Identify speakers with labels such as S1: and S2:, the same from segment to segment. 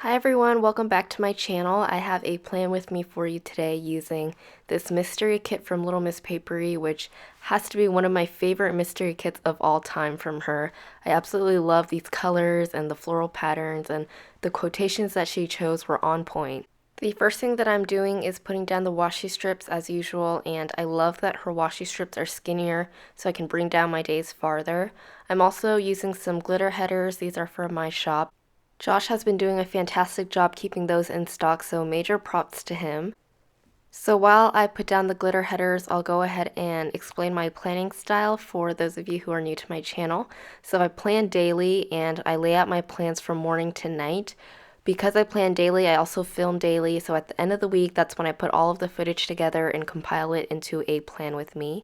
S1: Hi everyone, welcome back to my channel. I have a plan with me for you today using this mystery kit from Little Miss Paperie, which has to be one of my favorite mystery kits of all time from her. I absolutely love these colors and the floral patterns, and the quotations that she chose were on point. The first thing that I'm doing is putting down the washi strips as usual, and I love that her washi strips are skinnier so I can bring down my days farther. I'm also using some glitter headers. These are from my shop. Josh has been doing a fantastic job keeping those in stock, so major props to him. So while I put down the glitter headers, I'll go ahead and explain my planning style for those of you who are new to my channel. So I plan daily and I lay out my plans from morning to night. Because I plan daily, I also film daily, so at the end of the week, that's when I put all of the footage together and compile it into a plan with me.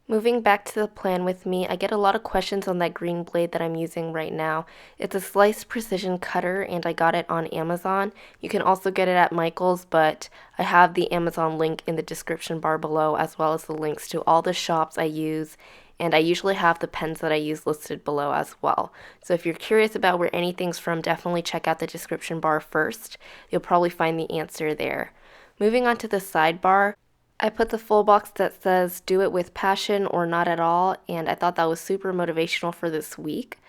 S1: Moving back to the plan with me, I get a lot of questions on that green blade that I'm using right now. It's a slice precision cutter and I got it on Amazon. You can also get it at Michael's, but I have the Amazon link in the description bar below, as well as the links to all the shops I use, and I usually have the pens that I use listed below as well. So if you're curious about where anything's from, definitely check out the description bar first. You'll probably find the answer there. Moving on to the sidebar, I put the full box that says do it with passion or not at all, and I thought that was super motivational for this week.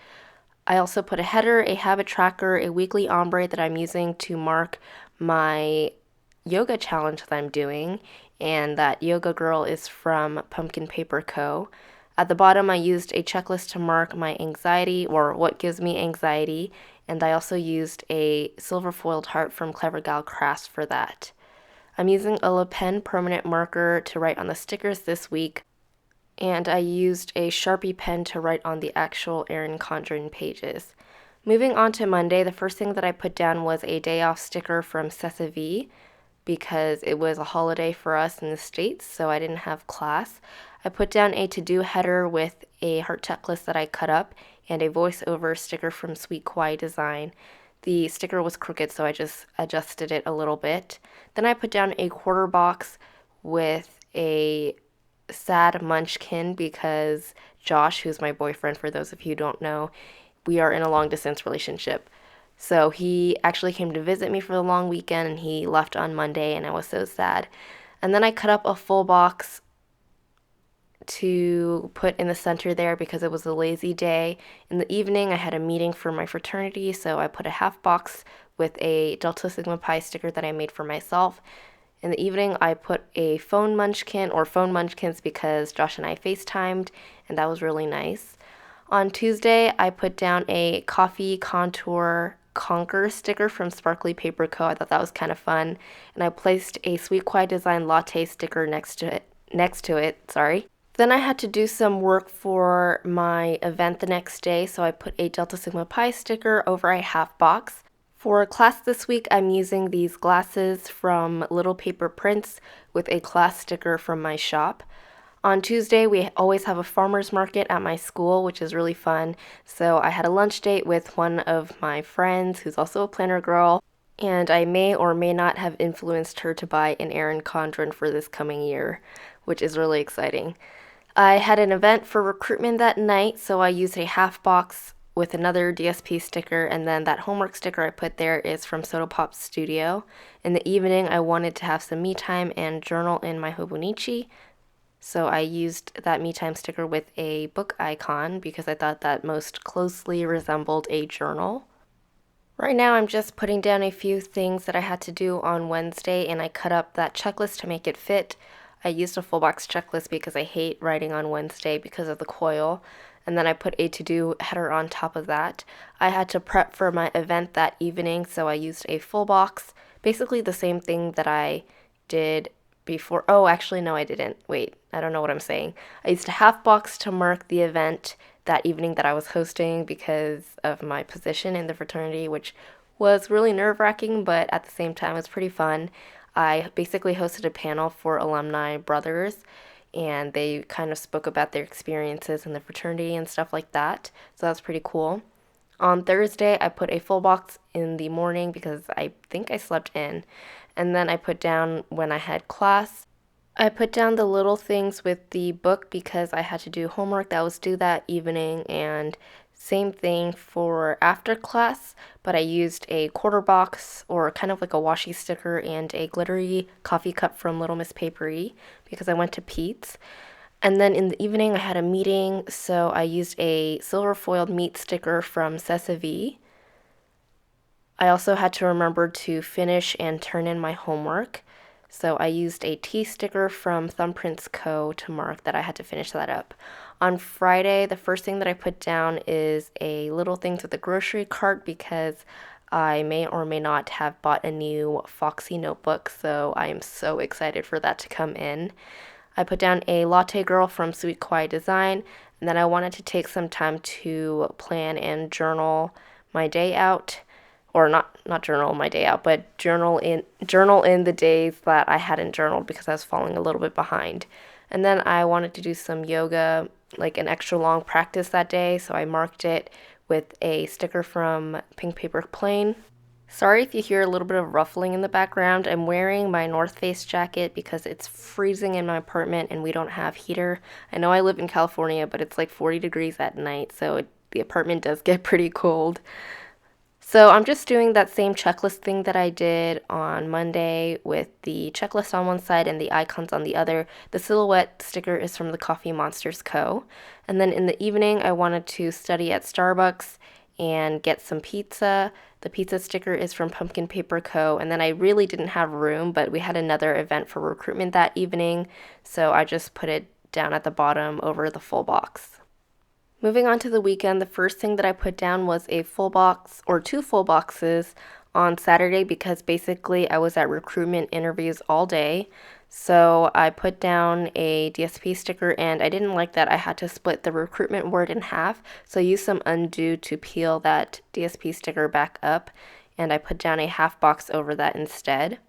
S1: I also put a header, a habit tracker, a weekly ombre that I'm using to mark my yoga challenge that I'm doing, and that yoga girl is from Pumpkin Paper Co. At the bottom I used a checklist to mark my anxiety, or what gives me anxiety, and I also used a silver foiled heart from Clever Gal Crafts for that. I'm using a Le Pen permanent marker to write on the stickers this week, and I used a Sharpie pen to write on the actual Erin Condren pages. Moving on to Monday, the first thing that I put down was a day off sticker from Cessavi because it was a holiday for us in the States, so I didn't have class. I put down a to-do header with a heart checklist that I cut up and a voiceover sticker from Sweet Kawaii Design. The sticker was crooked, so I just adjusted it a little bit. Then I put down a quarter box with a sad munchkin because Josh, who's my boyfriend for those of you who don't know, we are in a long distance relationship. So he actually came to visit me for the long weekend and he left on Monday and I was so sad. And then I cut up a full box to put in the center there because it was a lazy day. In the evening, I had a meeting for my fraternity, so I put a half box with a Delta Sigma Pi sticker that I made for myself. In the evening, I put a phone munchkin, or phone munchkins, because Josh and I FaceTimed, and that was really nice. On Tuesday, I put down a coffee contour conquer sticker from Sparkly Paper Co. I thought that was kind of fun, and I placed a Sweet Kawaii Design latte sticker next to it. Then I had to do some work for my event the next day, so I put a Delta Sigma Pi sticker over a half box. For class this week, I'm using these glasses from Little Paper Prints with a class sticker from my shop. On Tuesday, we always have a farmer's market at my school, which is really fun. So I had a lunch date with one of my friends who's also a planner girl, and I may or may not have influenced her to buy an Erin Condren for this coming year, which is really exciting. I had an event for recruitment that night, so I used a half box with another DSP sticker, and then that homework sticker I put there is from Soda Pop Studio. In the evening, I wanted to have some me time and journal in my Hobonichi, so I used that me time sticker with a book icon because I thought that most closely resembled a journal. Right now I'm just putting down a few things that I had to do on Wednesday, and I cut up that checklist to make it fit. I used a full box checklist because I hate writing on Wednesday because of the coil, and then I put a to-do header on top of that. I had to prep for my event that evening, so I used a full box, basically the same thing that I did before. Oh, actually, no, I didn't. Wait, I don't know what I'm saying. I used a half box to mark the event that evening that I was hosting because of my position in the fraternity, which was really nerve-wracking, but at the same time, it was pretty fun. I basically hosted a panel for alumni brothers, and they kind of spoke about their experiences in the fraternity and stuff like that, so that was pretty cool. On Thursday, I put a full box in the morning because I think I slept in, and then I put down when I had class. I put down the little things with the book because I had to do homework that was due that evening, and Same thing for after class, but I used a quarter box or kind of like a washi sticker and a glittery coffee cup from Little Miss Paperie because I went to Pete's. And then in the evening I had a meeting, so I used a silver foiled meat sticker from Sesavi. I also had to remember to finish and turn in my homework. So I used a tea sticker from Thumbprints Co. to mark that I had to finish that up. On Friday, the first thing that I put down is a little things with a grocery cart because I may or may not have bought a new Foxy notebook, so I am so excited for that to come in. I put down a latte girl from Sweet Kawaii Design, and then I wanted to take some time to plan and journal my day out, or not journal my day out, but journal in the days that I hadn't journaled because I was falling a little bit behind. And then I wanted to do some yoga, like an extra long practice that day, so I marked it with a sticker from Pink Paper Plain. Sorry if you hear a little bit of ruffling in the background. I'm wearing my North Face jacket because it's freezing in my apartment and we don't have heater. I know I live in California, but it's like 40 degrees at night, so the apartment does get pretty cold. So I'm just doing that same checklist thing that I did on Monday with the checklist on one side and the icons on the other. The silhouette sticker is from the Coffee Monsterz Co. And then in the evening, I wanted to study at Starbucks and get some pizza. The pizza sticker is from Pumpkin Paper Co. And then I really didn't have room, but we had another event for recruitment that evening, so I just put it down at the bottom over the full box. Moving on to the weekend, the first thing that I put down was a full box or 2 full boxes on Saturday because basically I was at recruitment interviews all day. So I put down a DSP sticker and I didn't like that I had to split the recruitment word in half. So I used some undo to peel that DSP sticker back up and I put down a half box over that instead.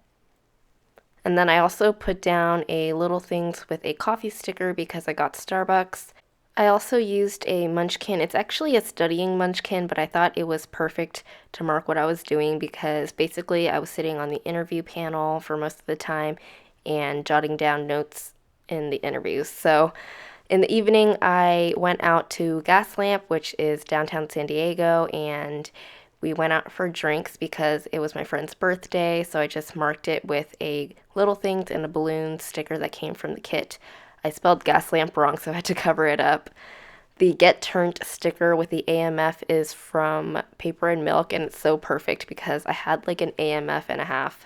S1: And then I also put down a little things with a coffee sticker because I got Starbucks. I also used a munchkin. It's actually a studying munchkin, but I thought it was perfect to mark what I was doing because basically I was sitting on the interview panel for most of the time and jotting down notes in the interviews. So in the evening, I went out to Gaslamp, which is downtown San Diego, and we went out for drinks because it was my friend's birthday, so I just marked it with a little things and a balloon sticker that came from the kit. I spelled Gaslamp wrong, so I had to cover it up. The Get Turned sticker with the AMF is from Paper and Milk, and it's so perfect because I had like an AMF and a half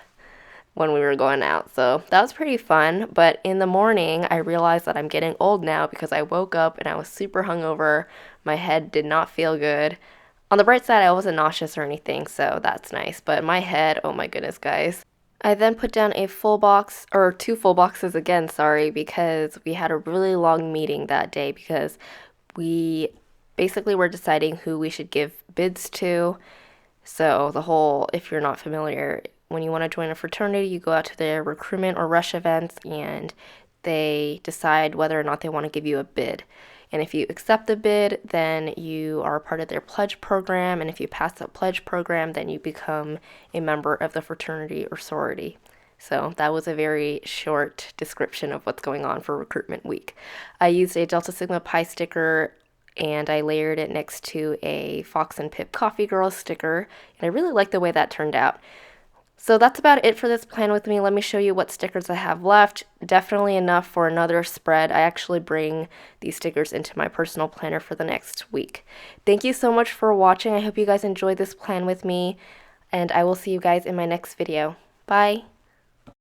S1: when we were going out. So that was pretty fun, but in the morning, I realized that I'm getting old now because I woke up and I was super hungover. My head did not feel good. On the bright side, I wasn't nauseous or anything, so that's nice, but my head, oh my goodness, guys. I then put down a full box, or 2 full boxes again, sorry, because we had a really long meeting that day because we basically were deciding who we should give bids to. So the whole, if you're not familiar, when you want to join a fraternity, you go out to their recruitment or rush events and they decide whether or not they want to give you a bid. And if you accept the bid, then you are a part of their pledge program. And if you pass that pledge program, then you become a member of the fraternity or sorority. So that was a very short description of what's going on for recruitment week. I used a Delta Sigma Pi sticker and I layered it next to a Fox and Pip Coffee Girls sticker. And I really like the way that turned out. So that's about it for this plan with me. Let me show you what stickers I have left. Definitely enough for another spread. I actually bring these stickers into my personal planner for the next week. Thank you so much for watching. I hope you guys enjoyed this plan with me, and I will see you guys in my next video. Bye!